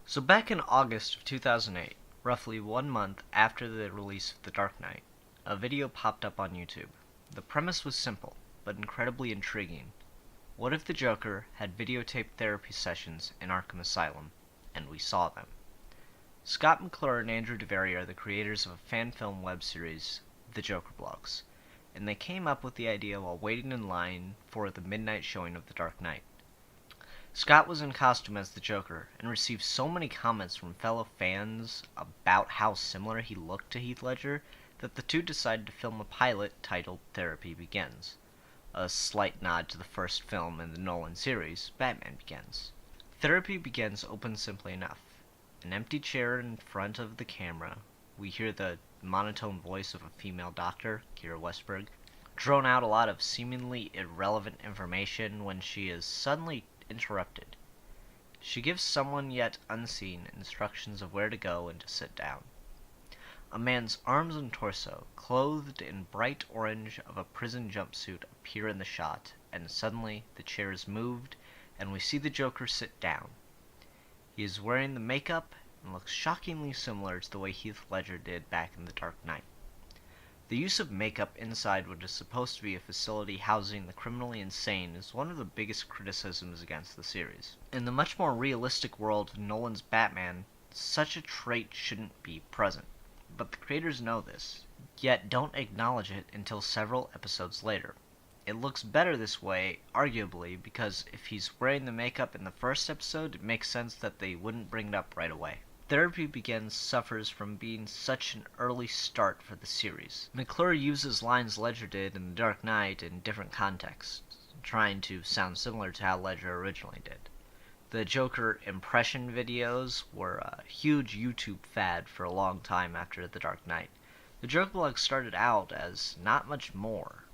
So back in August of 2008, roughly 1 month after the release of The Dark Knight, a video popped up on YouTube. The premise was simple, but incredibly intriguing. What if the Joker had videotaped therapy sessions in Arkham Asylum, and we saw them? Scott McClure and Andrew DeVary are the creators of a fan film web series, The Joker Blogs, and they came up with the idea while waiting in line for the midnight showing of The Dark Knight. Scott was in costume as the Joker and received so many comments from fellow fans about how similar he looked to Heath Ledger that the two decided to film a pilot titled Therapy Begins, a slight nod to the first film in the Nolan series, Batman Begins. Therapy Begins opens simply enough. An empty chair in front of the camera. We hear the monotone voice of a female doctor, Kira Westberg, drone out a lot of seemingly irrelevant information when she is suddenly interrupted. She gives someone yet unseen instructions of where to go and to sit down. A man's arms and torso, clothed in bright orange of a prison jumpsuit, appear in the shot, and suddenly the chair is moved, and we see the Joker sit down. He is wearing the makeup and looks shockingly similar to the way Heath Ledger did back in The Dark Knight. The use of makeup inside what is supposed to be a facility housing the criminally insane is one of the biggest criticisms against the series. In the much more realistic world of Nolan's Batman, such a trait shouldn't be present. But the creators know this, yet don't acknowledge it until several episodes later. It looks better this way, arguably, because if he's wearing the makeup in the first episode, it makes sense that they wouldn't bring it up right away. Therapy Begins suffers from being such an early start for the series. McClure uses lines Ledger did in The Dark Knight in different contexts, trying to sound similar to how Ledger originally did. The Joker impression videos were a huge YouTube fad for a long time after The Dark Knight. The Joker blog started out as not much more.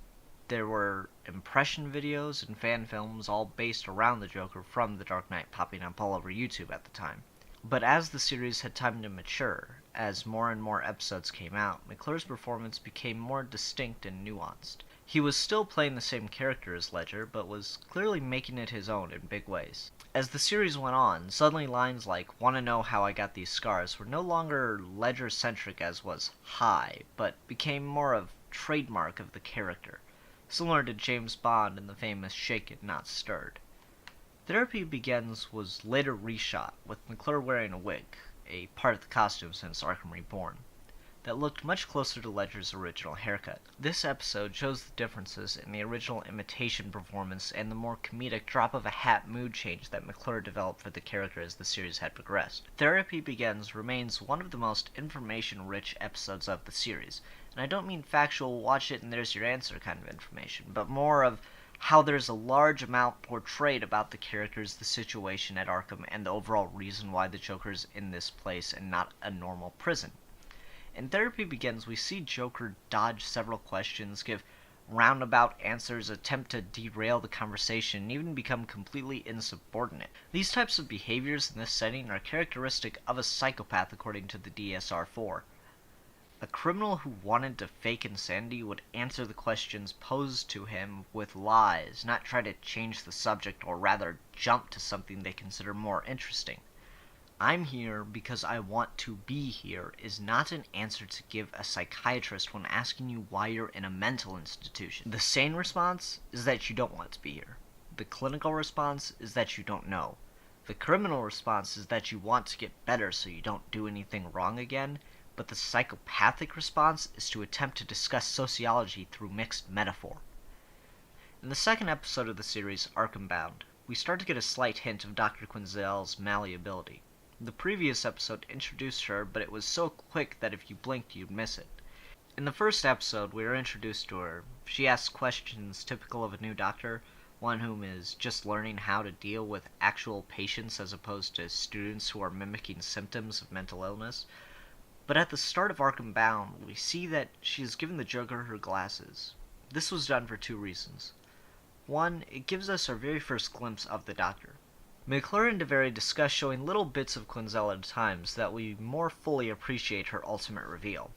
There were impression videos and fan films all based around the Joker from The Dark Knight popping up all over YouTube at the time. But as the series had time to mature, as more and more episodes came out, McClure's performance became more distinct and nuanced. He was still playing the same character as Ledger, but was clearly making it his own in big ways. As the series went on, suddenly lines like, "Wanna know how I got these scars," were no longer Ledger-centric as was "Hi," but became more of trademark of the character, similar to James Bond in the famous Shaken Not Stirred. Therapy Begins was later reshot, with McClure wearing a wig, a part of the costume since Arkham Reborn, that looked much closer to Ledger's original haircut. This episode shows the differences in the original imitation performance and the more comedic drop-of-a-hat mood change that McClure developed for the character as the series had progressed. Therapy Begins remains one of the most information-rich episodes of the series, and I don't mean factual watch it and there's your answer kind of information, but more of how there's a large amount portrayed about the characters, the situation at Arkham, and the overall reason why the Joker's in this place and not a normal prison. In Therapy Begins, we see Joker dodge several questions, give roundabout answers, attempt to derail the conversation, and even become completely insubordinate. These types of behaviors in this setting are characteristic of a psychopath according to the DSR-4. A criminal who wanted to fake insanity would answer the questions posed to him with lies, not try to change the subject or rather jump to something they consider more interesting. "I'm here because I want to be here" is not an answer to give a psychiatrist when asking you why you're in a mental institution. The sane response is that you don't want to be here. The clinical response is that you don't know. The criminal response is that you want to get better so you don't do anything wrong again. But the psychopathic response is to attempt to discuss sociology through mixed metaphor. In the second episode of the series, Arkham Bound, we start to get a slight hint of Dr. Quinzel's malleability. The previous episode introduced her, but it was so quick that if you blinked, you'd miss it. In the first episode, we are introduced to her. She asks questions typical of a new doctor, one whom is just learning how to deal with actual patients as opposed to students who are mimicking symptoms of mental illness. But at the start of Arkham Bound, we see that she has given the Joker her glasses. This was done for two reasons. One, it gives us our very first glimpse of the Doctor. McClure and DeVary discuss showing little bits of Quinzel at times so that we more fully appreciate her ultimate reveal.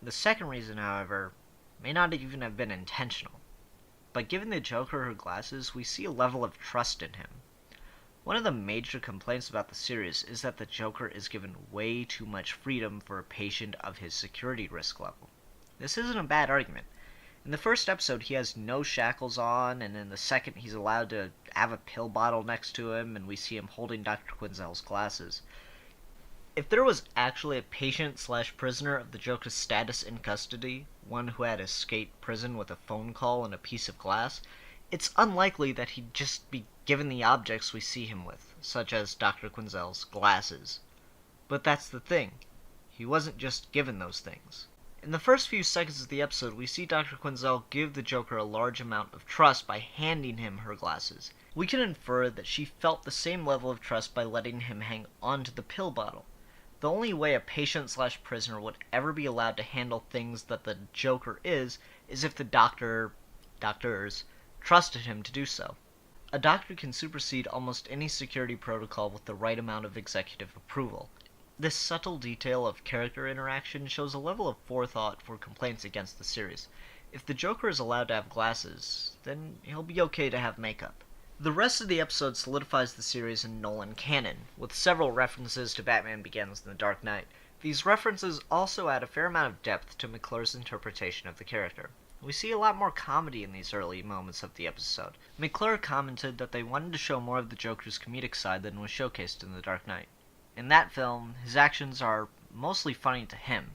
The second reason, however, may not even have been intentional. By giving the Joker her glasses, we see a level of trust in him. One of the major complaints about the series is that the Joker is given way too much freedom for a patient of his security risk level. This isn't a bad argument. In the first episode, he has no shackles on, and in the second, he's allowed to have a pill bottle next to him, and we see him holding Dr. Quinzel's glasses. If there was actually a patient/prisoner of the Joker's status in custody, one who had escaped prison with a phone call and a piece of glass, it's unlikely that he'd just be given the objects we see him with, such as Dr. Quinzel's glasses. But that's the thing. He wasn't just given those things. In the first few seconds of the episode, we see Dr. Quinzel give the Joker a large amount of trust by handing him her glasses. We can infer that she felt the same level of trust by letting him hang onto the pill bottle. The only way a patient/prisoner would ever be allowed to handle things that the Joker is if the doctors trusted him to do so. A doctor can supersede almost any security protocol with the right amount of executive approval. This subtle detail of character interaction shows a level of forethought for complaints against the series. If the Joker is allowed to have glasses, then he'll be okay to have makeup. The rest of the episode solidifies the series in Nolan canon, with several references to Batman Begins and The Dark Knight. These references also add a fair amount of depth to McClure's interpretation of the character. We see a lot more comedy in these early moments of the episode. McClure commented that they wanted to show more of the Joker's comedic side than was showcased in The Dark Knight. In that film, his actions are mostly funny to him,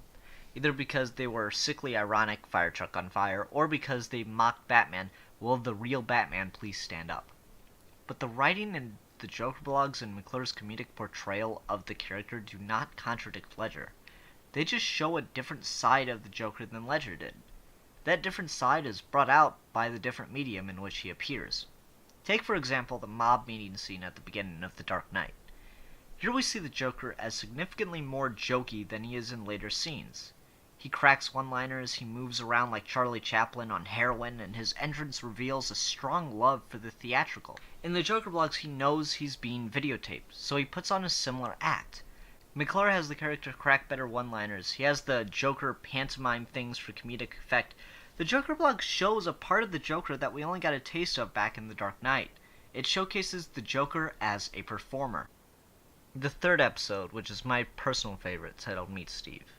either because they were sickly ironic, fire truck on fire, or because they mocked Batman, will the real Batman please stand up. But the writing in the Joker blogs and McClure's comedic portrayal of the character do not contradict Ledger. They just show a different side of the Joker than Ledger did. That different side is brought out by the different medium in which he appears. Take, for example, the mob meeting scene at the beginning of The Dark Knight. Here we see the Joker as significantly more jokey than he is in later scenes. He cracks one-liners, he moves around like Charlie Chaplin on heroin, and his entrance reveals a strong love for the theatrical. In the Joker blogs, he knows he's being videotaped, so he puts on a similar act. McClure has the character crack better one-liners, he has the Joker pantomime things for comedic effect. The Joker blog shows a part of the Joker that we only got a taste of back in The Dark Knight. It showcases the Joker as a performer. The third episode, which is my personal favorite, titled Meet Steve.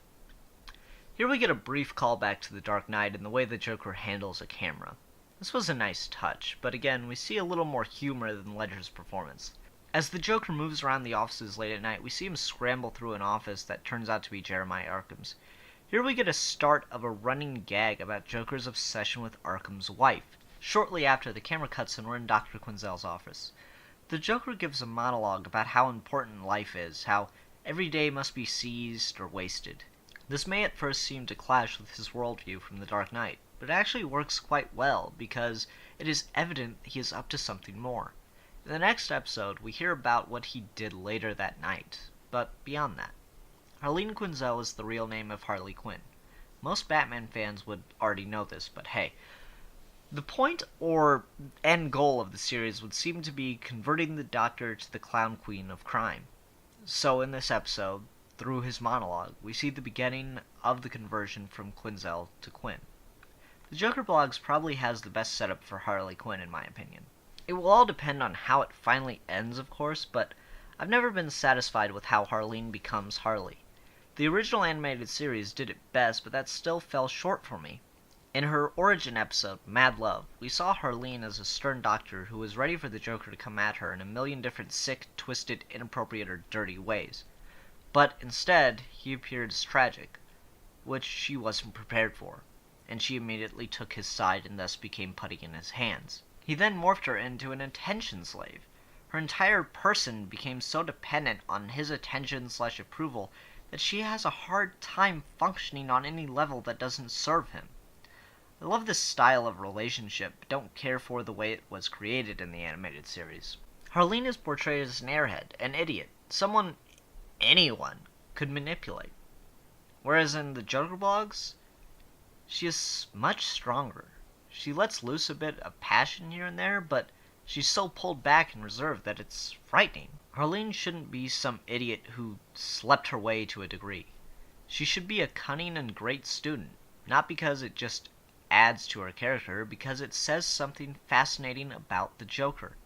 Here we get a brief callback to The Dark Knight and the way the Joker handles a camera. This was a nice touch, but again, we see a little more humor than Ledger's performance. As the Joker moves around the offices late at night, we see him scramble through an office that turns out to be Jeremiah Arkham's. Here we get a start of a running gag about Joker's obsession with Arkham's wife. Shortly after, the camera cuts and we're in Dr. Quinzel's office. The Joker gives a monologue about how important life is, how every day must be seized or wasted. This may at first seem to clash with his worldview from The Dark Knight, but it actually works quite well because it is evident he is up to something more. In the next episode, we hear about what he did later that night, but beyond that. Harley Quinzel is the real name of Harley Quinn. Most Batman fans would already know this, but hey. The point or end goal of the series would seem to be converting the Doctor to the clown queen of crime. So in this episode, through his monologue, we see the beginning of the conversion from Quinzel to Quinn. The Joker blogs probably has the best setup for Harley Quinn in my opinion. It will all depend on how it finally ends, of course, but I've never been satisfied with how Harleen becomes Harley. The original animated series did it best, but that still fell short for me. In her origin episode, Mad Love, we saw Harleen as a stern doctor who was ready for the Joker to come at her in a million different sick, twisted, inappropriate, or dirty ways. But instead, he appeared as tragic, which she wasn't prepared for, and she immediately took his side and thus became putty in his hands. He then morphed her into an attention slave. Her entire person became so dependent on his attention/approval that she has a hard time functioning on any level that doesn't serve him. I love this style of relationship, but don't care for the way it was created in the animated series. Harleen is portrayed as an airhead, an idiot, someone anyone could manipulate. Whereas in the Joker blogs, she is much stronger. She lets loose a bit of passion here and there, but she's so pulled back and reserved that it's frightening. Harleen shouldn't be some idiot who slept her way to a degree. She should be a cunning and great student, not because it just adds to her character, because it says something fascinating about the Joker.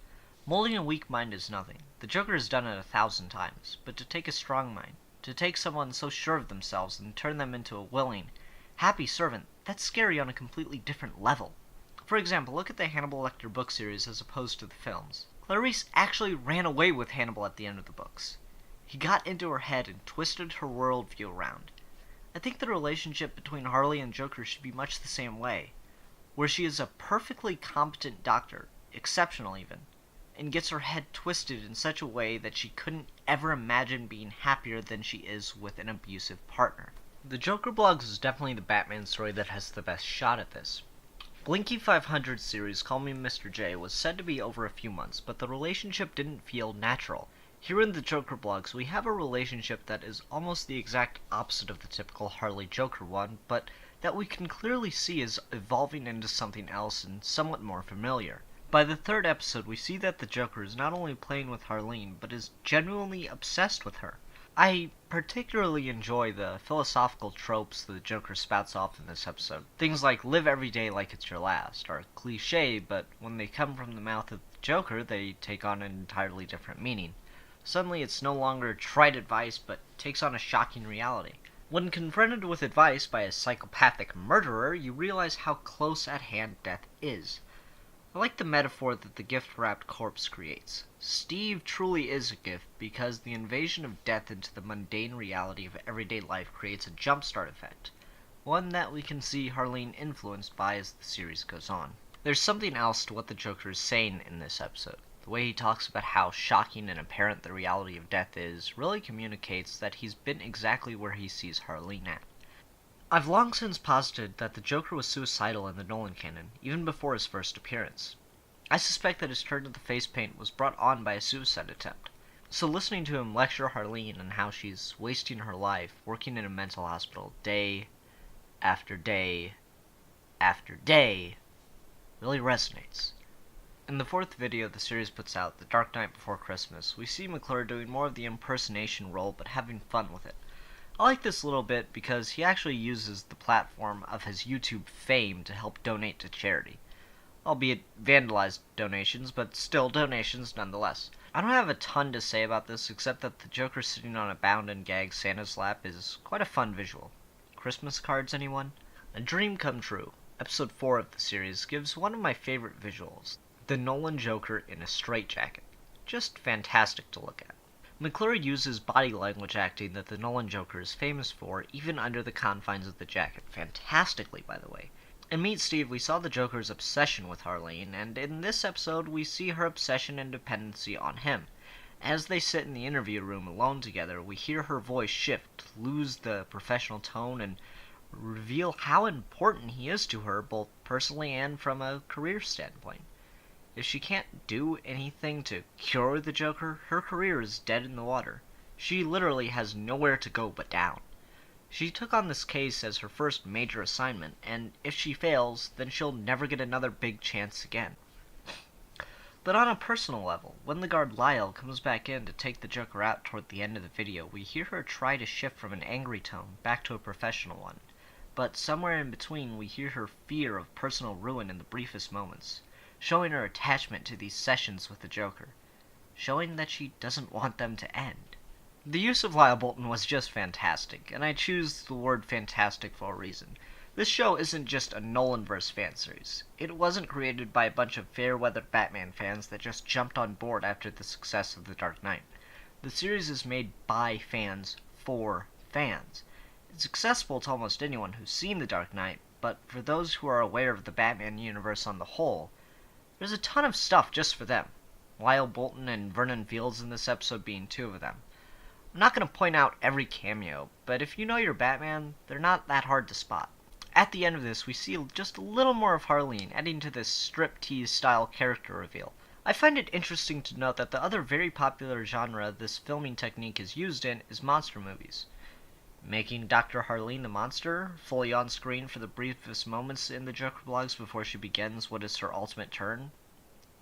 Molding a weak mind is nothing. The Joker has done it 1,000 times, but to take a strong mind, to take someone so sure of themselves and turn them into a willing, happy servant, that's scary on a completely different level. For example, look at the Hannibal Lecter book series as opposed to the films. Clarice actually ran away with Hannibal at the end of the books. He got into her head and twisted her worldview around. I think the relationship between Harley and Joker should be much the same way, where she is a perfectly competent doctor, exceptional even, and gets her head twisted in such a way that she couldn't ever imagine being happier than she is with an abusive partner. The Joker blogs is definitely the Batman story that has the best shot at this. Blinky 500 series Call Me Mr. J was said to be over a few months, but the relationship didn't feel natural. Here in the Joker blogs, we have a relationship that is almost the exact opposite of the typical Harley-Joker one, but that we can clearly see is evolving into something else and somewhat more familiar. By the third episode, we see that the Joker is not only playing with Harleen, but is genuinely obsessed with her. I particularly enjoy the philosophical tropes the Joker spouts off in this episode. Things like live every day like it's your last are cliche, but when they come from the mouth of the Joker, they take on an entirely different meaning. Suddenly it's no longer trite advice, but takes on a shocking reality. When confronted with advice by a psychopathic murderer, you realize how close at hand death is. I like the metaphor that the gift-wrapped corpse creates. Steve truly is a gift because the invasion of death into the mundane reality of everyday life creates a jumpstart effect, one that we can see Harleen influenced by as the series goes on. There's something else to what the Joker is saying in this episode. The way he talks about how shocking and apparent the reality of death is really communicates that he's been exactly where he sees Harleen at. I've long since posited that the Joker was suicidal in the Nolan canon, even before his first appearance. I suspect that his turn to the face paint was brought on by a suicide attempt. So listening to him lecture Harleen on how she's wasting her life working in a mental hospital day after day after day really resonates. In the fourth video the series puts out, The Dark Knight Before Christmas, we see McClure doing more of the impersonation role but having fun with it. I like this a little bit because he actually uses the platform of his YouTube fame to help donate to charity. Albeit vandalized donations, but still donations nonetheless. I don't have a ton to say about this except that the Joker sitting on a bound and gagged Santa's lap is quite a fun visual. Christmas cards, anyone? A Dream Come True, episode 4 of the series, gives one of my favorite visuals. The Nolan Joker in a straitjacket. Just fantastic to look at. McClure uses body language acting that the Nolan Joker is famous for, even under the confines of the jacket. Fantastically, by the way. In Meet Steve, we saw the Joker's obsession with Harleen, and in this episode, we see her obsession and dependency on him. As they sit in the interview room alone together, we hear her voice shift, lose the professional tone, and reveal how important he is to her, both personally and from a career standpoint. If she can't do anything to cure the Joker, her career is dead in the water. She literally has nowhere to go but down. She took on this case as her first major assignment, and if she fails, then she'll never get another big chance again. But on a personal level, when the guard Lyle comes back in to take the Joker out toward the end of the video, we hear her try to shift from an angry tone back to a professional one. But somewhere in between, we hear her fear of personal ruin in the briefest moments, showing her attachment to these sessions with the Joker, showing that she doesn't want them to end. The use of Lyle Bolton was just fantastic, and I choose the word fantastic for a reason. This show isn't just a Nolanverse fan series. It wasn't created by a bunch of fair-weather Batman fans that just jumped on board after the success of The Dark Knight. The series is made by fans for fans. It's accessible to almost anyone who's seen The Dark Knight, but for those who are aware of the Batman universe on the whole, there's a ton of stuff just for them. Lyle Bolton and Vernon Fields in this episode being two of them. I'm not going to point out every cameo, but if you know your Batman, they're not that hard to spot. At the end of this, we see just a little more of Harleen, adding to this striptease-style character reveal. I find it interesting to note that the other very popular genre this filming technique is used in is monster movies. Making Dr. Harleen the monster, fully on screen for the briefest moments in the Joker blogs before she begins what is her ultimate turn,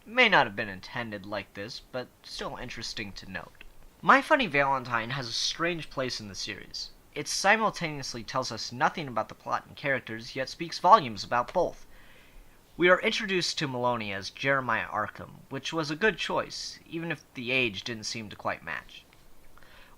may not have been intended like this, but still interesting to note. My Funny Valentine has a strange place in the series. It simultaneously tells us nothing about the plot and characters, yet speaks volumes about both. We are introduced to Maloney as Jeremiah Arkham, which was a good choice, even if the age didn't seem to quite match.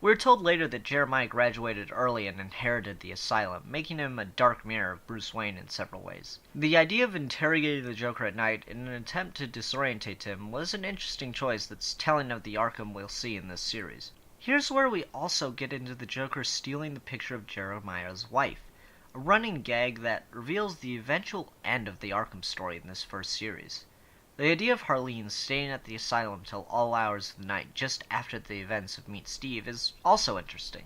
We are told later that Jeremiah graduated early and inherited the asylum, making him a dark mirror of Bruce Wayne in several ways. The idea of interrogating the Joker at night in an attempt to disorientate him was an interesting choice that's telling of the Arkham we'll see in this series. Here's where we also get into the Joker stealing the picture of Jeremiah's wife, a running gag that reveals the eventual end of the Arkham story in this first series. The idea of Harleen staying at the asylum till all hours of the night just after the events of Meet Steve is also interesting.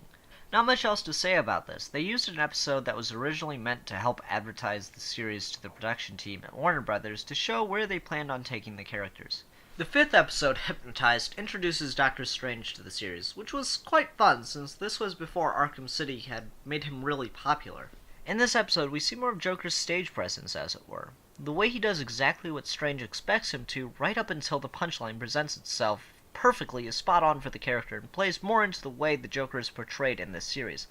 Not much else to say about this. They used an episode that was originally meant to help advertise the series to the production team at Warner Brothers to show where they planned on taking the characters. The fifth episode, Hypnotized, introduces Doctor Strange to the series, which was quite fun since this was before Arkham City had made him really popular. In this episode, we see more of Joker's stage presence, as it were. The way he does exactly what Strange expects him to, right up until the punchline presents itself perfectly, is spot on for the character and plays more into the way the Joker is portrayed in this series.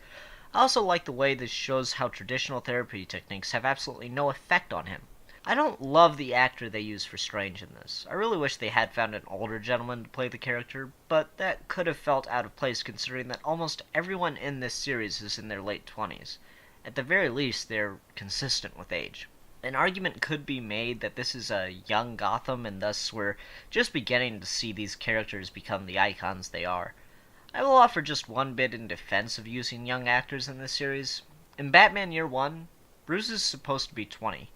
I also like the way this shows how traditional therapy techniques have absolutely no effect on him. I don't love the actor they use for Strange in this. I really wish they had found an older gentleman to play the character, but that could have felt out of place considering that almost everyone in this series is in their late 20s. At the very least, they're consistent with age. An argument could be made that this is a young Gotham, and thus we're just beginning to see these characters become the icons they are. I will offer just one bit in defense of using young actors in this series. In Batman Year 1, Bruce is supposed to be 20.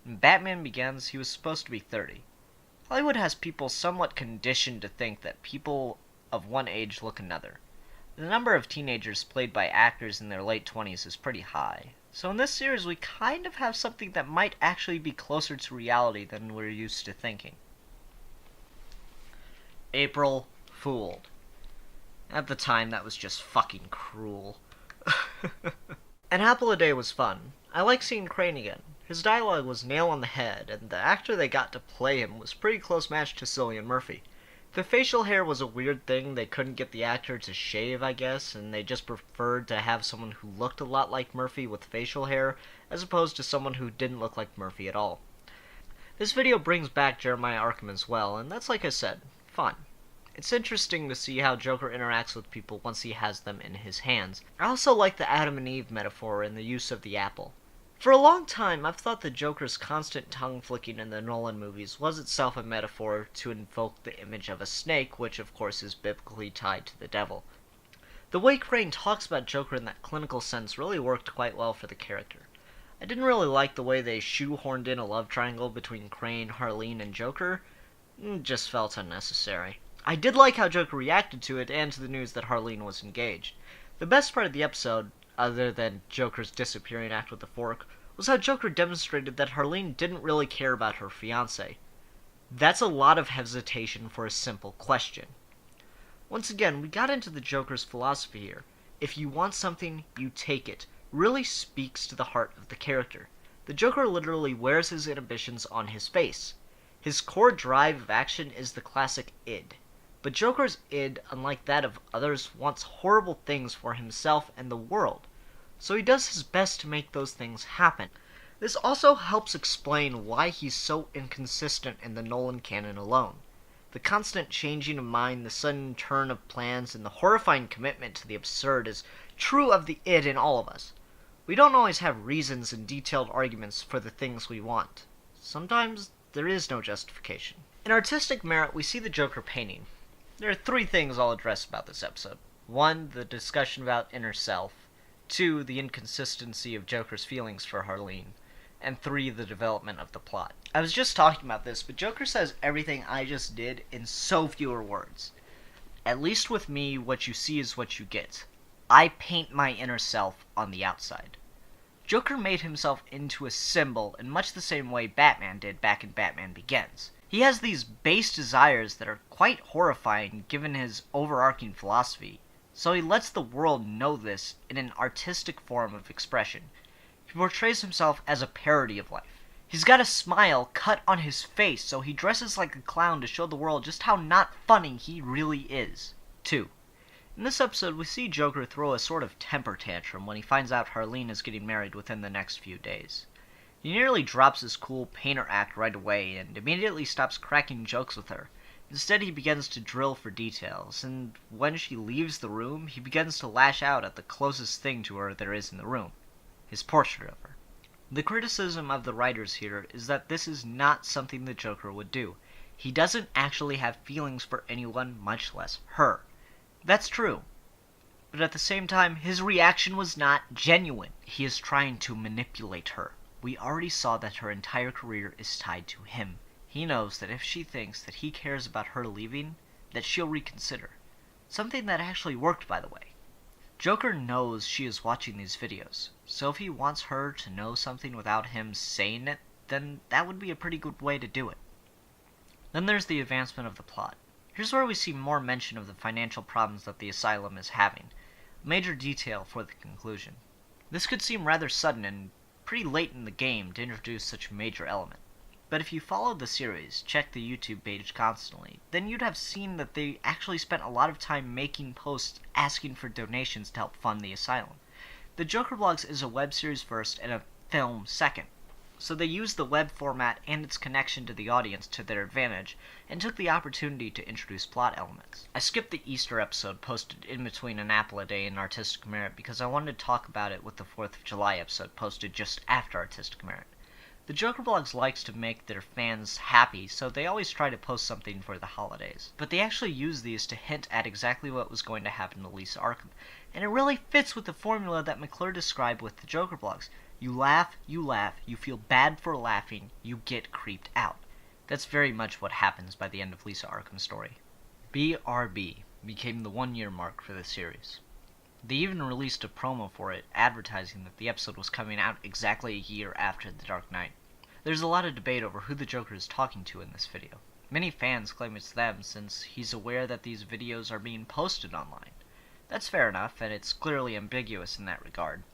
When Batman Begins, he was supposed to be 30. Hollywood has people somewhat conditioned to think that people of one age look another. The number of teenagers played by actors in their late 20s is pretty high. So in this series, we kind of have something that might actually be closer to reality than we're used to thinking. April Fooled. At the time, that was just fucking cruel. An Apple a Day was fun. I like seeing Crane again. His dialogue was nail on the head, and the actor they got to play him was pretty close match to Cillian Murphy. The facial hair was a weird thing. They couldn't get the actor to shave, I guess, and they just preferred to have someone who looked a lot like Murphy with facial hair, as opposed to someone who didn't look like Murphy at all. This video brings back Jeremiah Arkham as well, and that's, like I said, fun. It's interesting to see how Joker interacts with people once he has them in his hands. I also like the Adam and Eve metaphor in the use of the apple. For a long time, I've thought the Joker's constant tongue-flicking in the Nolan movies was itself a metaphor to invoke the image of a snake, which of course is biblically tied to the devil. The way Crane talks about Joker in that clinical sense really worked quite well for the character. I didn't really like the way they shoehorned in a love triangle between Crane, Harleen, and Joker. It just felt unnecessary. I did like how Joker reacted to it and to the news that Harleen was engaged. The best part of the episode, other than Joker's disappearing act with the fork, was how Joker demonstrated that Harleen didn't really care about her fiancé. That's a lot of hesitation for a simple question. Once again, we got into the Joker's philosophy here. If you want something, you take it. Really speaks to the heart of the character. The Joker literally wears his inhibitions on his face. His core drive of action is the classic id. But Joker's id, unlike that of others, wants horrible things for himself and the world. So he does his best to make those things happen. This also helps explain why he's so inconsistent in the Nolan canon alone. The constant changing of mind, the sudden turn of plans, and the horrifying commitment to the absurd is true of the id in all of us. We don't always have reasons and detailed arguments for the things we want. Sometimes there is no justification. In artistic merit, we see the Joker painting. There are three things I'll address about this episode. 1, the discussion about inner self. 2, the inconsistency of Joker's feelings for Harleen. And 3, the development of the plot. I was just talking about this, but Joker says everything I just did in so fewer words. At least with me, what you see is what you get. I paint my inner self on the outside. Joker made himself into a symbol in much the same way Batman did back in Batman Begins. He has these base desires that are quite horrifying given his overarching philosophy, so he lets the world know this in an artistic form of expression. He portrays himself as a parody of life. He's got a smile cut on his face, so he dresses like a clown to show the world just how not funny he really is. 2. In this episode, we see Joker throw a sort of temper tantrum when he finds out Harleen is getting married within the next few days. He nearly drops his cool painter act right away and immediately stops cracking jokes with her. Instead, he begins to drill for details, and when she leaves the room, he begins to lash out at the closest thing to her there is in the room, his portrait of her. The criticism of the writers here is that this is not something the Joker would do. He doesn't actually have feelings for anyone, much less her. That's true. But at the same time, his reaction was not genuine. He is trying to manipulate her. We already saw that her entire career is tied to him. He knows that if she thinks that he cares about her leaving, that she'll reconsider. Something that actually worked, by the way. Joker knows she is watching these videos, so if he wants her to know something without him saying it, then that would be a pretty good way to do it. Then there's the advancement of the plot. Here's where we see more mention of the financial problems that the asylum is having, a major detail for the conclusion. This could seem rather sudden and pretty late in the game to introduce such a major element. But if you followed the series, check the YouTube page constantly, then you'd have seen that they actually spent a lot of time making posts asking for donations to help fund the asylum. The Joker Blogs is a web series first and a film second, so they used the web format and its connection to the audience to their advantage, and took the opportunity to introduce plot elements. I skipped the Easter episode posted in between An Apple a Day and Artistic Merit because I wanted to talk about it with the 4th of July episode posted just after Artistic Merit. The Joker Blogs likes to make their fans happy, so they always try to post something for the holidays. But they actually use these to hint at exactly what was going to happen to Lisa Arkham, and it really fits with the formula that McClure described with the Joker Blogs. You laugh, you feel bad for laughing, you get creeped out. That's very much what happens by the end of Lisa Arkham's story. BRB became the 1-year mark for the series. They even released a promo for it, advertising that the episode was coming out exactly a year after The Dark Knight. There's a lot of debate over who the Joker is talking to in this video. Many fans claim it's them since he's aware that these videos are being posted online. That's fair enough, and it's clearly ambiguous in that regard.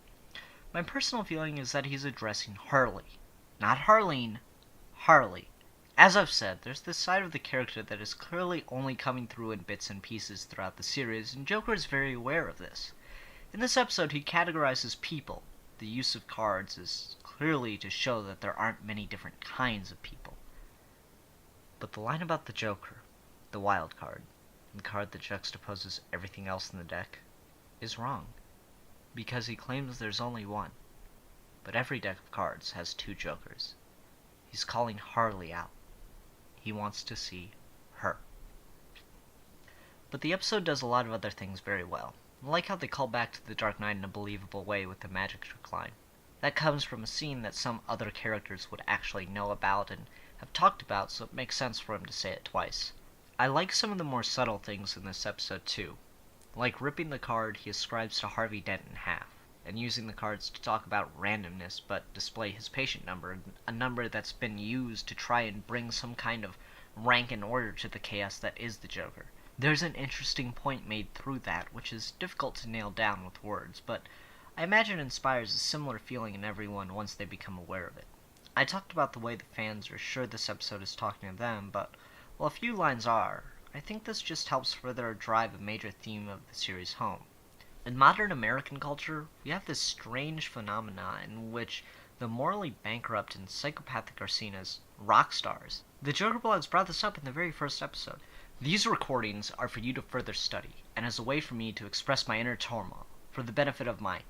My personal feeling is that he's addressing Harley. Not Harleen, Harley. As I've said, there's this side of the character that is clearly only coming through in bits and pieces throughout the series, and Joker is very aware of this. In this episode, he categorizes people. The use of cards is clearly to show that there aren't many different kinds of people. But the line about the Joker, the wild card, the card that juxtaposes everything else in the deck, is wrong. Because he claims there's only one. But every deck of cards has 2 Jokers. He's calling Harley out. He wants to see her. But the episode does a lot of other things very well. I like how they call back to the Dark Knight in a believable way with the magic trick line. That comes from a scene that some other characters would actually know about and have talked about, so it makes sense for him to say it twice. I like some of the more subtle things in this episode too, like ripping the card he ascribes to Harvey Dent in half, and using the cards to talk about randomness but display his patient number, a number that's been used to try and bring some kind of rank and order to the chaos that is the Joker. There's an interesting point made through that, which is difficult to nail down with words, but I imagine inspires a similar feeling in everyone once they become aware of it. I talked about the way the fans are sure this episode is talking to them, but while a few lines are, I think this just helps further drive a major theme of the series home. In modern American culture, we have this strange phenomenon in which the morally bankrupt and psychopathic are seen as rock stars. The Joker Blogs brought this up in the very first episode. These recordings are for you to further study, and as a way for me to express my inner turmoil, for the benefit of my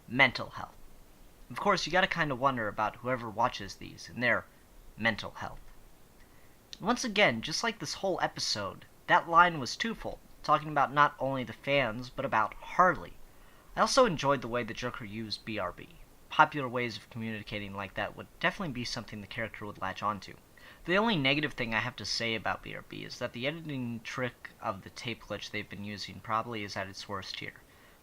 mental health. Of course, you gotta kinda wonder about whoever watches these and their mental health. Once again, just like this whole episode, that line was twofold, talking about not only the fans, but about Harley. I also enjoyed the way the Joker used BRB. Popular ways of communicating like that would definitely be something the character would latch onto. The only negative thing I have to say about BRB is that the editing trick of the tape glitch they've been using probably is at its worst here.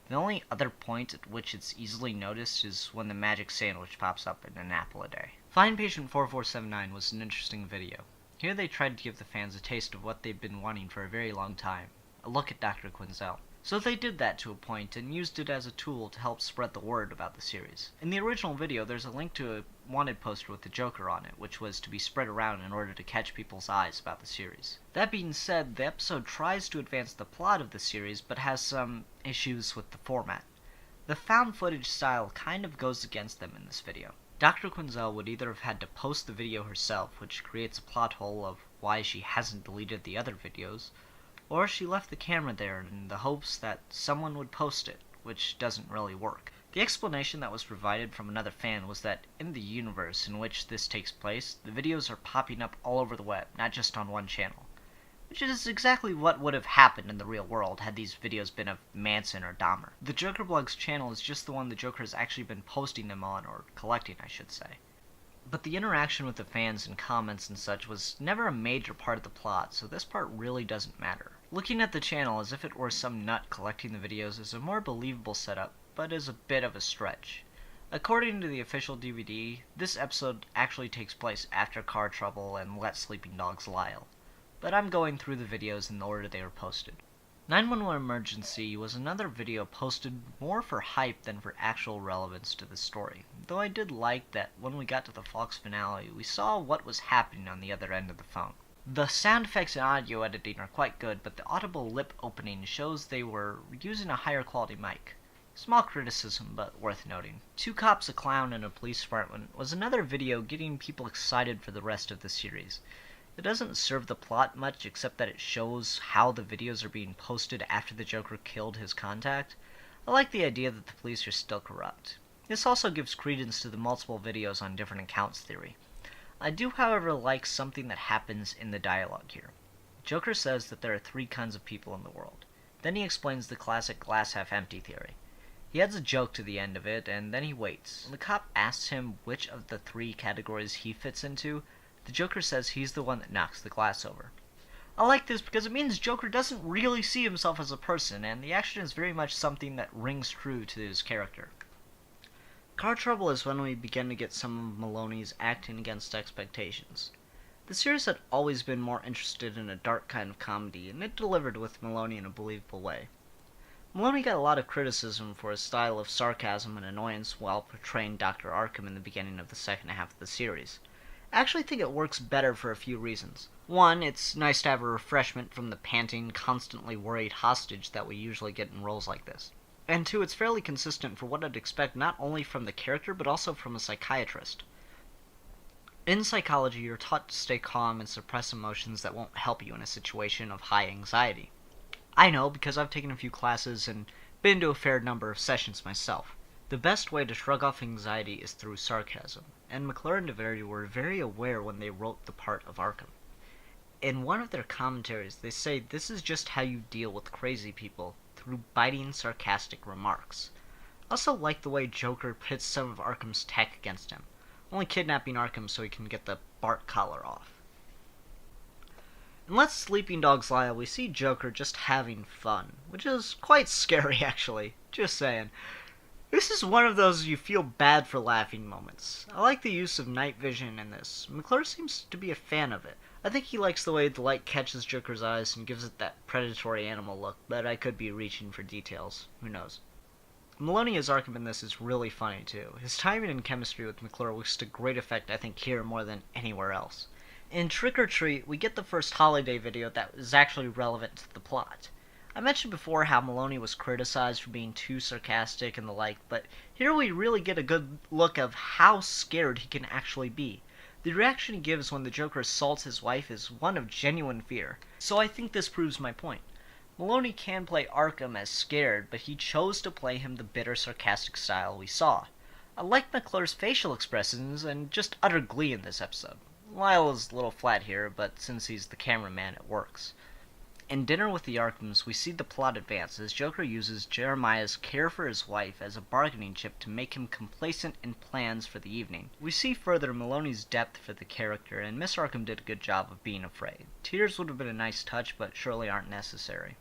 The only other point at which it's easily noticed is when the magic sandwich pops up in An Apple a Day. Find Patient 4479 was an interesting video. Here they tried to give the fans a taste of what they've been wanting for a very long time, a look at Dr. Quinzel. So they did that to a point and used it as a tool to help spread the word about the series. In the original video, there's a link to a wanted poster with the Joker on it, which was to be spread around in order to catch people's eyes about the series. That being said, the episode tries to advance the plot of the series, but has some issues with the format. The found footage style kind of goes against them in this video. Dr. Quinzel would either have had to post the video herself, which creates a plot hole of why she hasn't deleted the other videos, or she left the camera there in the hopes that someone would post it, which doesn't really work. The explanation that was provided from another fan was that in the universe in which this takes place, the videos are popping up all over the web, not just on one channel. Which is exactly what would have happened in the real world had these videos been of Manson or Dahmer. The Joker Blog's channel is just the one the Joker has actually been posting them on, or collecting I should say. But the interaction with the fans and comments and such was never a major part of the plot, so this part really doesn't matter. Looking at the channel as if it were some nut collecting the videos is a more believable setup, but is a bit of a stretch. According to the official DVD, this episode actually takes place after Car Trouble and Let Sleeping Dogs Lie. But I'm going through the videos in the order they were posted. 911 Emergency was another video posted more for hype than for actual relevance to the story, though I did like that when we got to the Fox finale, we saw what was happening on the other end of the phone. The sound effects and audio editing are quite good, but the audible lip opening shows they were using a higher quality mic. Small criticism, but worth noting. Two Cops, a Clown, and a Police Department was another video getting people excited for the rest of the series. It doesn't serve the plot much except that it shows how the videos are being posted after the Joker killed his contact. I like the idea that the police are still corrupt. This also gives credence to the multiple videos on different accounts theory. I do, however, like something that happens in the dialogue here. Joker says that there are three kinds of people in the world. Then he explains the classic glass half empty theory. He adds a joke to the end of it, and then he waits. When the cop asks him which of the three categories he fits into, the Joker says he's the one that knocks the glass over. I like this because it means Joker doesn't really see himself as a person, and the action is very much something that rings true to his character. Car Trouble is when we begin to get some of Maloney's acting against expectations. The series had always been more interested in a dark kind of comedy, and it delivered with Maloney in a believable way. Maloney got a lot of criticism for his style of sarcasm and annoyance while portraying Dr. Arkham in the beginning of the second half of the series. I actually think it works better for a few reasons. One, it's nice to have a refreshment from the panting, constantly worried hostage that we usually get in roles like this. And two, it's fairly consistent for what I'd expect not only from the character, but also from a psychiatrist. In psychology, you're taught to stay calm and suppress emotions that won't help you in a situation of high anxiety. I know because I've taken a few classes and been to a fair number of sessions myself. The best way to shrug off anxiety is through sarcasm, and McClure and DeVary were very aware when they wrote the part of Arkham. In one of their commentaries, they say this is just how you deal with crazy people, through biting, sarcastic remarks. I also like the way Joker pits some of Arkham's tech against him, only kidnapping Arkham so he can get the Bart collar off. In Let Sleeping Dogs Lie, we see Joker just having fun, which is quite scary actually, just saying. This is one of those you feel bad for laughing moments. I like the use of night vision in this. McClure seems to be a fan of it. I think he likes the way the light catches Joker's eyes and gives it that predatory animal look, but I could be reaching for details. Who knows? Maloney as Arkham in this is really funny too. His timing and chemistry with McClure works to great effect I think here more than anywhere else. In Trick or Treat, we get the first holiday video that is actually relevant to the plot. I mentioned before how Maloney was criticized for being too sarcastic and the like, but here we really get a good look of how scared he can actually be. The reaction he gives when the Joker assaults his wife is one of genuine fear, so I think this proves my point. Maloney can play Arkham as scared, but he chose to play him the bitter, sarcastic style we saw. I like McClure's facial expressions and just utter glee in this episode. Lyle is a little flat here, but since he's the cameraman, it works. In Dinner with the Arkhams, we see the plot advance as Joker uses Jeremiah's care for his wife as a bargaining chip to make him complacent in plans for the evening. We see further Maloney's depth for the character, and Miss Arkham did a good job of being afraid. Tears would have been a nice touch, but surely aren't necessary.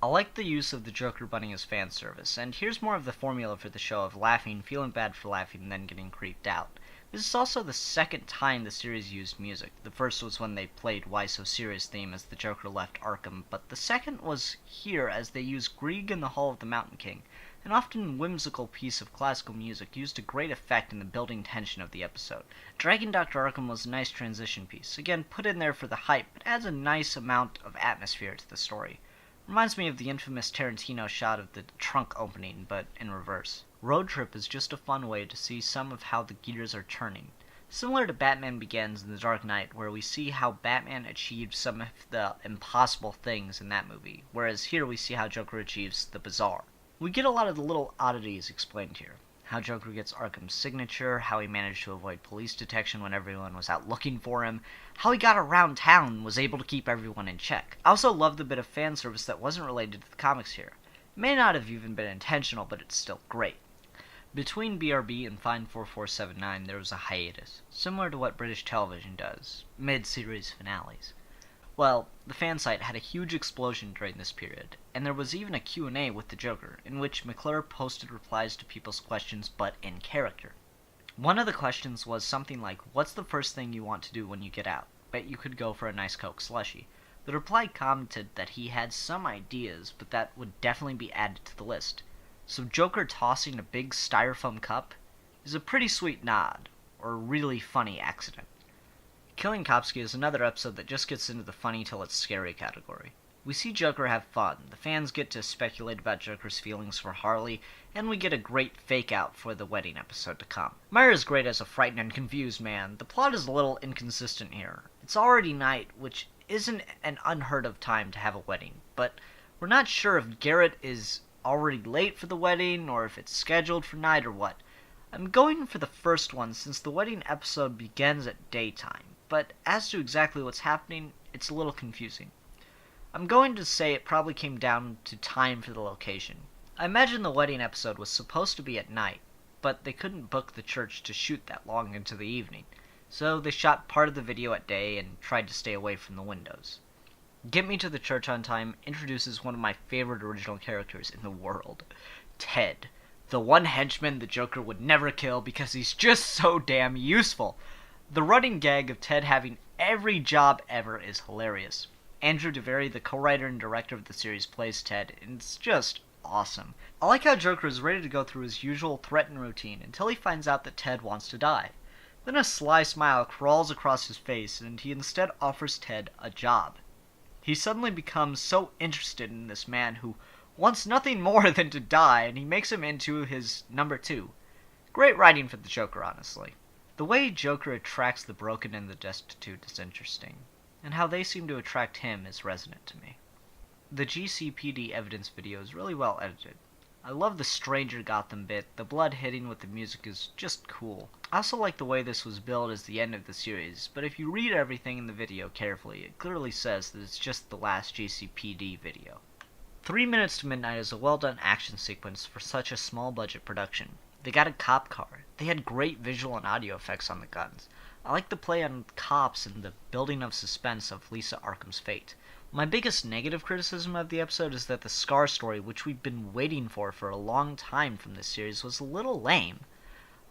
I like the use of the Joker bunny as fan service, and here's more of the formula for the show of laughing, feeling bad for laughing, and then getting creeped out. This is also the second time the series used music. The first was when they played Why So Serious theme as the Joker left Arkham, but the second was here as they used Grieg in the Hall of the Mountain King. An often whimsical piece of classical music used to great effect in the building tension of the episode. Dragging Dr. Arkham was a nice transition piece, again put in there for the hype, but adds a nice amount of atmosphere to the story. Reminds me of the infamous Tarantino shot of the trunk opening, but in reverse. Road Trip is just a fun way to see some of how the gears are turning. Similar to Batman Begins in The Dark Knight, where we see how Batman achieved some of the impossible things in that movie, whereas here we see how Joker achieves the bizarre. We get a lot of the little oddities explained here. How Joker gets Arkham's signature, how he managed to avoid police detection when everyone was out looking for him, how he got around town and was able to keep everyone in check. I also love the bit of fan service that wasn't related to the comics here. It may not have even been intentional, but it's still great. Between BRB and Fine 4479 there was a hiatus, similar to what British television does, mid-series finales. Well, the fan site had a huge explosion during this period, and there was even a Q&A with the Joker, in which McClure posted replies to people's questions, but in character. One of the questions was something like, what's the first thing you want to do when you get out? Bet you could go for a nice Coke slushie. The reply commented that he had some ideas, but that would definitely be added to the list. So Joker tossing a big styrofoam cup is a pretty sweet nod, or a really funny accident. Killing Kopsky is another episode that just gets into the funny till it's scary category. We see Joker have fun, the fans get to speculate about Joker's feelings for Harley, and we get a great fake-out for the wedding episode to come. Meyer is great as a frightened and confused man. The plot is a little inconsistent here. It's already night, which isn't an unheard of time to have a wedding, but we're not sure if Garrett is already late for the wedding, or if it's scheduled for night, or what. I'm going for the first one since the wedding episode begins at daytime, but as to exactly what's happening, it's a little confusing. I'm going to say it probably came down to time for the location. I imagine the wedding episode was supposed to be at night, but they couldn't book the church to shoot that long into the evening, so they shot part of the video at day and tried to stay away from the windows. Get Me to the Church on Time introduces one of my favorite original characters in the world, Ted, the one henchman the Joker would never kill because he's just so damn useful. The running gag of Ted having every job ever is hilarious. Andrew DeVary, the co-writer and director of the series, plays Ted, and it's just awesome. I like how Joker is ready to go through his usual threat and routine until he finds out that Ted wants to die. Then a sly smile crawls across his face, and he instead offers Ted a job. He suddenly becomes so interested in this man who wants nothing more than to die, and he makes him into his number 2. Great writing for the Joker, honestly. The way Joker attracts the broken and the destitute is interesting, and how they seem to attract him is resonant to me. The GCPD evidence video is really well edited. I love the Stranger Gotham bit. The blood hitting with the music is just cool. I also like the way this was billed as the end of the series, but if you read everything in the video carefully, it clearly says that it's just the last GCPD video. 3 Minutes to Midnight is a well-done action sequence for such a small-budget production. They got a cop car. They had great visual and audio effects on the guns. I like the play on cops and the building of suspense of Lisa Arkham's fate. My biggest negative criticism of the episode is that the Scar story, which we've been waiting for a long time from this series, was a little lame.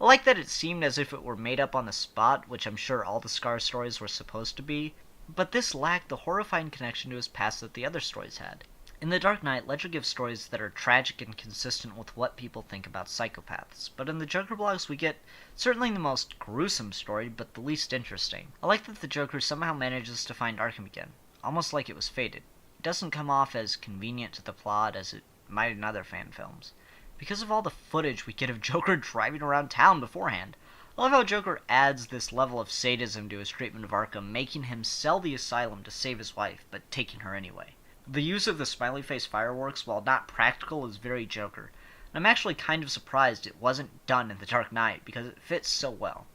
I like that it seemed as if it were made up on the spot, which I'm sure all the Scar stories were supposed to be, but this lacked the horrifying connection to his past that the other stories had. In The Dark Knight, Ledger gives stories that are tragic and consistent with what people think about psychopaths, but in the Joker blogs we get certainly the most gruesome story, but the least interesting. I like that the Joker somehow manages to find Arkham again, almost like it was fated. It doesn't come off as convenient to the plot as it might in other fan films, because of all the footage we get of Joker driving around town beforehand. I love how Joker adds this level of sadism to his treatment of Arkham, making him sell the asylum to save his wife, but taking her anyway. The use of the smiley face fireworks, while not practical, is very Joker, and I'm actually kind of surprised it wasn't done in The Dark Knight, because it fits so well.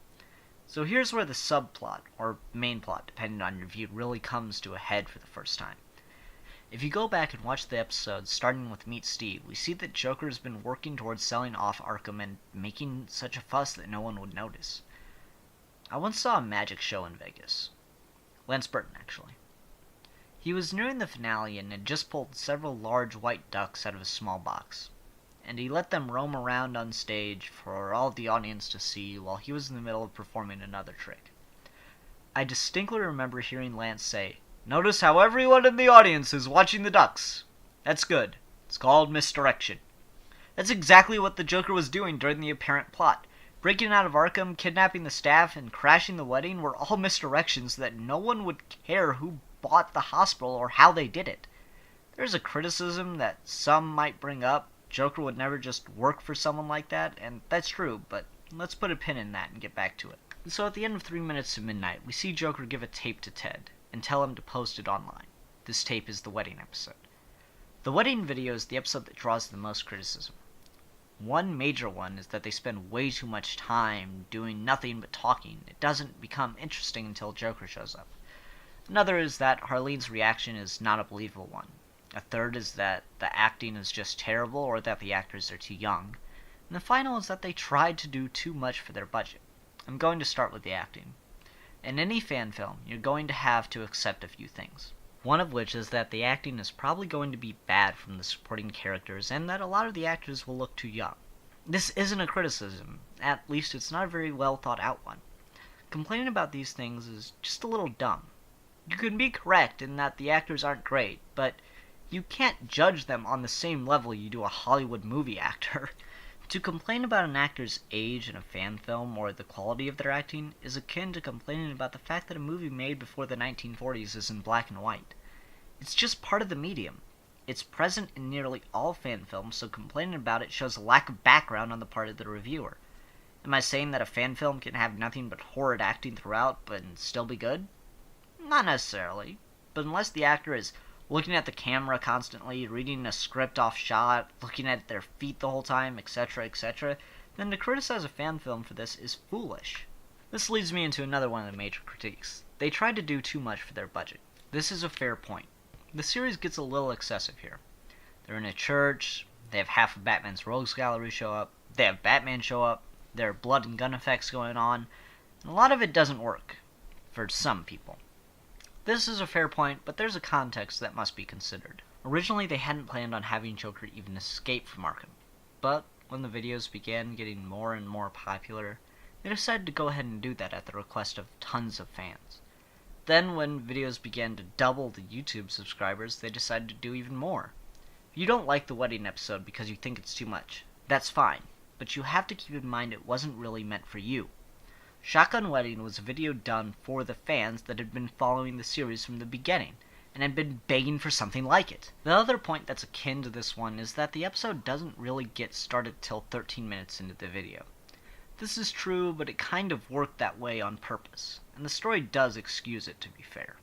So here's where the subplot, or main plot, depending on your view, really comes to a head for the first time. If you go back and watch the episodes, starting with Meet Steve, we see that Joker has been working towards selling off Arkham and making such a fuss that no one would notice. I once saw a magic show in Vegas. Lance Burton, actually. He was nearing the finale and had just pulled several large white ducks out of a small box, and he let them roam around on stage for all the audience to see while he was in the middle of performing another trick. I distinctly remember hearing Lance say, "Notice how everyone in the audience is watching the ducks. That's good. It's called misdirection." That's exactly what the Joker was doing during the apparent plot. Breaking out of Arkham, kidnapping the staff, and crashing the wedding were all misdirections so that no one would care who bought the hospital or how they did it. There's a criticism that some might bring up, Joker would never just work for someone like that, and that's true, but let's put a pin in that and get back to it. So at the end of 3 Minutes to Midnight, we see Joker give a tape to Ted and tell him to post it online. This tape is the wedding episode. The wedding video is the episode that draws the most criticism. One major one is that they spend way too much time doing nothing but talking. It doesn't become interesting until Joker shows up. Another is that Harleen's reaction is not a believable one. A third is that the acting is just terrible or that the actors are too young. And the final is that they tried to do too much for their budget. I'm going to start with the acting. In any fan film, you're going to have to accept a few things. One of which is that the acting is probably going to be bad from the supporting characters and that a lot of the actors will look too young. This isn't a criticism, at least it's not a very well thought out one. Complaining about these things is just a little dumb. You can be correct in that the actors aren't great, but you can't judge them on the same level you do a Hollywood movie actor. To complain about an actor's age in a fan film or the quality of their acting is akin to complaining about the fact that a movie made before the 1940s is in black and white. It's just part of the medium. It's present in nearly all fan films, so complaining about it shows a lack of background on the part of the reviewer. Am I saying that a fan film can have nothing but horrid acting throughout but still be good? Not necessarily, but unless the actor is looking at the camera constantly, reading a script off shot, looking at their feet the whole time, etc., then to criticize a fan film for this is foolish. This leads me into another one of the major critiques. They tried to do too much for their budget. This is a fair point. The series gets a little excessive here. They're in a church, they have half of Batman's rogues gallery show up, they have Batman show up, there are blood and gun effects going on, and a lot of it doesn't work. For some people. This is a fair point, but there's a context that must be considered. Originally, they hadn't planned on having Joker even escape from Arkham, but when the videos began getting more and more popular, they decided to go ahead and do that at the request of tons of fans. Then, when videos began to double the YouTube subscribers, they decided to do even more. If you don't like the wedding episode because you think it's too much, that's fine, but you have to keep in mind it wasn't really meant for you. Shotgun Wedding was a video done for the fans that had been following the series from the beginning, and had been begging for something like it. The other point that's akin to this one is that the episode doesn't really get started till 13 minutes into the video. This is true, but it kind of worked that way on purpose, and the story does excuse it to be fair.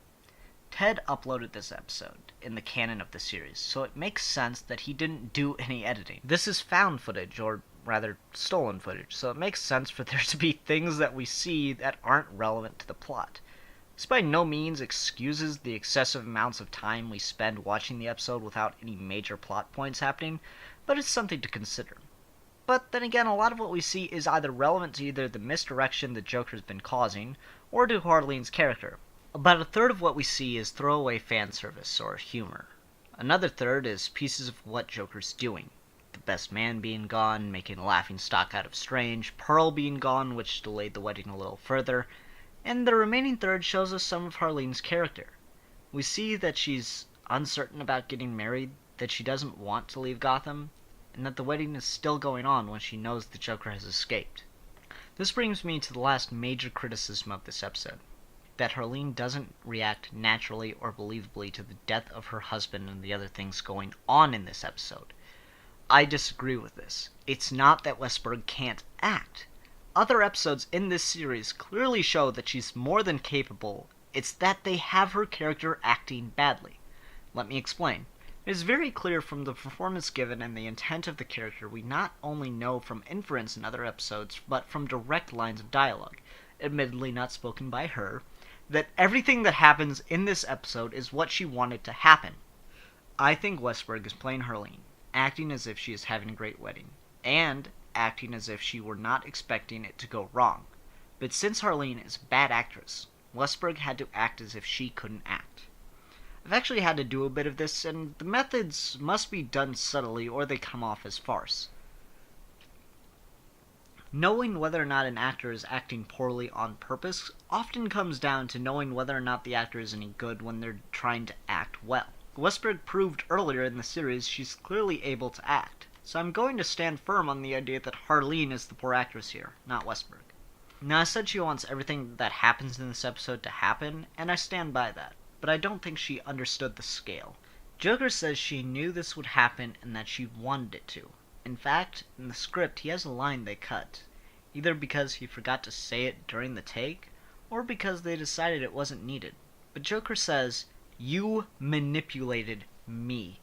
Ted uploaded this episode in the canon of the series, so it makes sense that he didn't do any editing. This is found footage, or rather stolen footage, so it makes sense for there to be things that we see that aren't relevant to the plot. This by no means excuses the excessive amounts of time we spend watching the episode without any major plot points happening, but it's something to consider. But then again, a lot of what we see is either relevant to either the misdirection the Joker's been causing, or to Harleen's character. About a third of what we see is throwaway fan service or humor. Another third is pieces of what Joker's doing. The best man being gone, making a laughingstock out of Strange, Pearl being gone, which delayed the wedding a little further, and the remaining third shows us some of Harleen's character. We see that she's uncertain about getting married, that she doesn't want to leave Gotham, and that the wedding is still going on when she knows the Joker has escaped. This brings me to the last major criticism of this episode, that Harleen doesn't react naturally or believably to the death of her husband and the other things going on in this episode. I disagree with this. It's not that Westberg can't act. Other episodes in this series clearly show that she's more than capable. It's that they have her character acting badly. Let me explain. It is very clear from the performance given and the intent of the character we not only know from inference in other episodes, but from direct lines of dialogue, admittedly not spoken by her, that everything that happens in this episode is what she wanted to happen. I think Westberg is playing Harleen, acting as if she is having a great wedding, and acting as if she were not expecting it to go wrong. But since Harleen is a bad actress, Westberg had to act as if she couldn't act. I've actually had to do a bit of this, and the methods must be done subtly or they come off as farce. Knowing whether or not an actor is acting poorly on purpose often comes down to knowing whether or not the actor is any good when they're trying to act well. Westberg proved earlier in the series she's clearly able to act, so I'm going to stand firm on the idea that Harleen is the poor actress here, not Westberg. Now, I said she wants everything that happens in this episode to happen, and I stand by that, but I don't think she understood the scale. Joker says she knew this would happen and that she wanted it to. In fact, in the script he has a line they cut, either because he forgot to say it during the take, or because they decided it wasn't needed. But Joker says, "You manipulated me."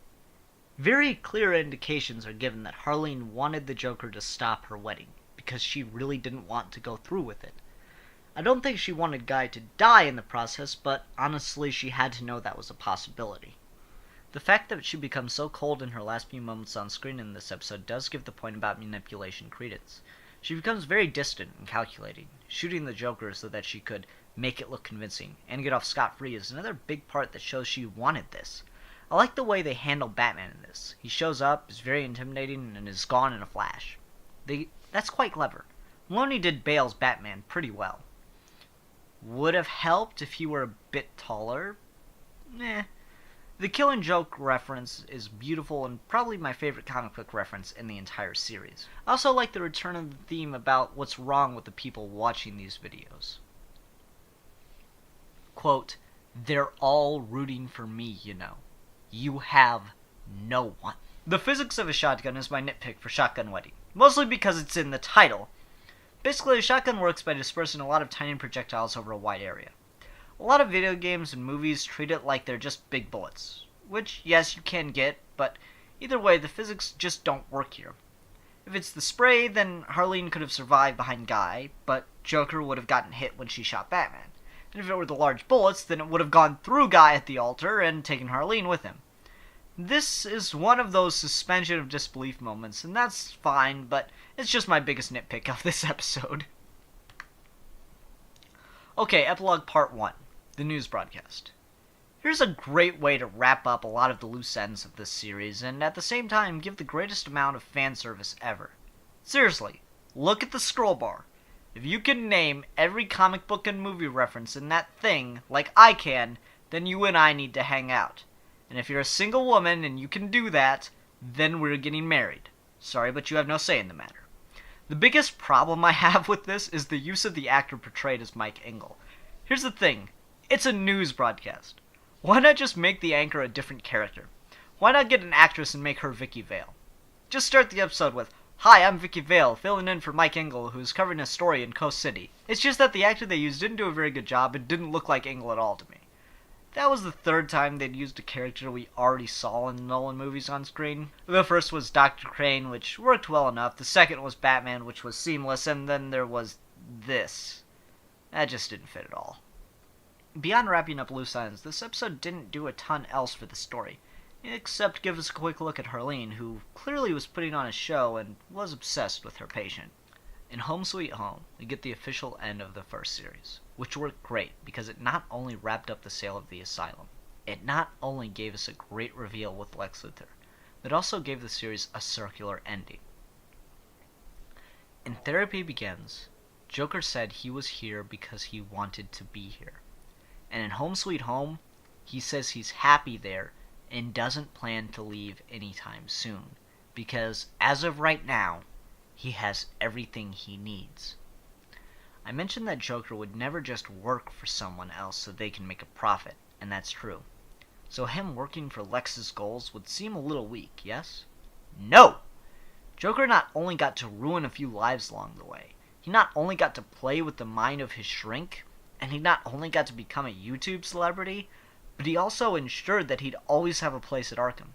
Very clear indications are given that Harleen wanted the Joker to stop her wedding, because she really didn't want to go through with it. I don't think she wanted Guy to die in the process, but honestly she had to know that was a possibility. The fact that she becomes so cold in her last few moments on screen in this episode does give the point about manipulation credence. She becomes very distant and calculating. Shooting the Joker so that she could make it look convincing and get off scot-free is another big part that shows she wanted this. I like the way they handle Batman in this. He shows up, is very intimidating, and is gone in a flash. That's quite clever. Maloney did Bale's Batman pretty well. Would have helped if he were a bit taller. The Killing Joke reference is beautiful and probably my favorite comic book reference in the entire series. I also like the return of the theme about what's wrong with the people watching these videos. Quote, "They're all rooting for me, you know. You have no one." The physics of a shotgun is my nitpick for Shotgun Wedding, mostly because it's in the title. Basically, a shotgun works by dispersing a lot of tiny projectiles over a wide area. A lot of video games and movies treat it like they're just big bullets, which, yes, you can get, but either way, the physics just don't work here. If it's the spray, then Harleen could have survived behind Guy, but Joker would have gotten hit when she shot Batman. And if it were the large bullets, then it would have gone through Guy at the altar and taken Harleen with him. This is one of those suspension of disbelief moments, and that's fine, but it's just my biggest nitpick of this episode. Okay, Epilogue Part 1. The news broadcast. Here's a great way to wrap up a lot of the loose ends of this series, and at the same time give the greatest amount of fan service ever. Seriously, look at the scroll bar. If you can name every comic book and movie reference in that thing, like I can, then you and I need to hang out. And if you're a single woman and you can do that, then we're getting married. Sorry, but you have no say in the matter. The biggest problem I have with this is the use of the actor portrayed as Mike Engel. Here's the thing. It's a news broadcast. Why not just make the anchor a different character? Why not get an actress and make her Vicky Vale? Just start the episode with, "Hi, I'm Vicky Vale, filling in for Mike Engel, who's covering a story in Coast City." It's just that the actor they used didn't do a very good job and didn't look like Engel at all to me. That was the third time they'd used a character we already saw in the Nolan movies on screen. The first was Dr. Crane, which worked well enough. The second was Batman, which was seamless. And then there was this. That just didn't fit at all. Beyond wrapping up loose ends, this episode didn't do a ton else for the story, except give us a quick look at Harleen, who clearly was putting on a show and was obsessed with her patient. In Home Sweet Home, we get the official end of the first series, which worked great because it not only wrapped up the sale of the asylum, it not only gave us a great reveal with Lex Luthor, but also gave the series a circular ending. In Therapy Begins, Joker said he was here because he wanted to be here. And in Home Sweet Home, he says he's happy there and doesn't plan to leave anytime soon, because as of right now, he has everything he needs. I mentioned that Joker would never just work for someone else so they can make a profit, and that's true. So him working for Lex's goals would seem a little weak, yes? No! Joker not only got to ruin a few lives along the way, he not only got to play with the mind of his shrink, and he not only got to become a YouTube celebrity, but he also ensured that he'd always have a place at Arkham.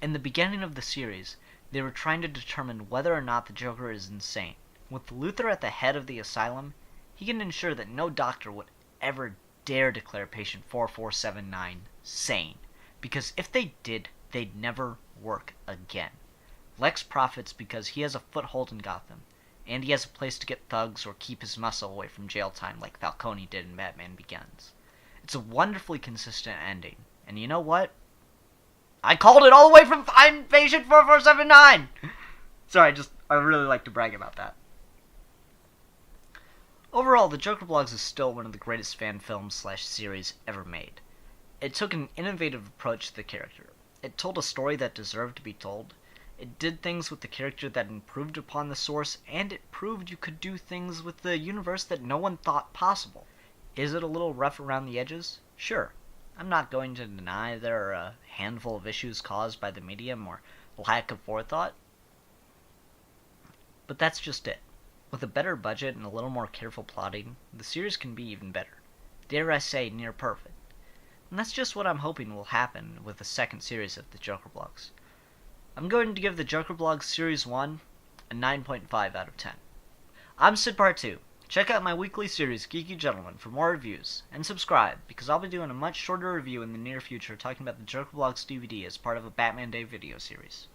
In the beginning of the series, they were trying to determine whether or not the Joker is insane. With Luthor at the head of the asylum, he can ensure that no doctor would ever dare declare patient 4479 sane, because if they did, they'd never work again. Lex profits because he has a foothold in Gotham, and he has a place to get thugs or keep his muscle away from jail time like Falcone did in Batman Begins. It's a wonderfully consistent ending, and you know what? I called it all the way from I'm patient 4479! Sorry, I really like to brag about that. Overall, the Joker Blogs is still one of the greatest fan films / series ever made. It took an innovative approach to the character. It told a story that deserved to be told. It did things with the character that improved upon the source, and it proved you could do things with the universe that no one thought possible. Is it a little rough around the edges? Sure. I'm not going to deny there are a handful of issues caused by the medium or lack of forethought, but that's just it. With a better budget and a little more careful plotting, the series can be even better. Dare I say, near perfect. And that's just what I'm hoping will happen with the second series of the Joker Blogs. I'm going to give the Joker Blogs Series 1 a 9.5 out of 10. I'm Sid Part 2. Check out my weekly series, Geeky Gentleman, for more reviews, and subscribe, because I'll be doing a much shorter review in the near future talking about the Joker Blogs DVD as part of a Batman Day video series.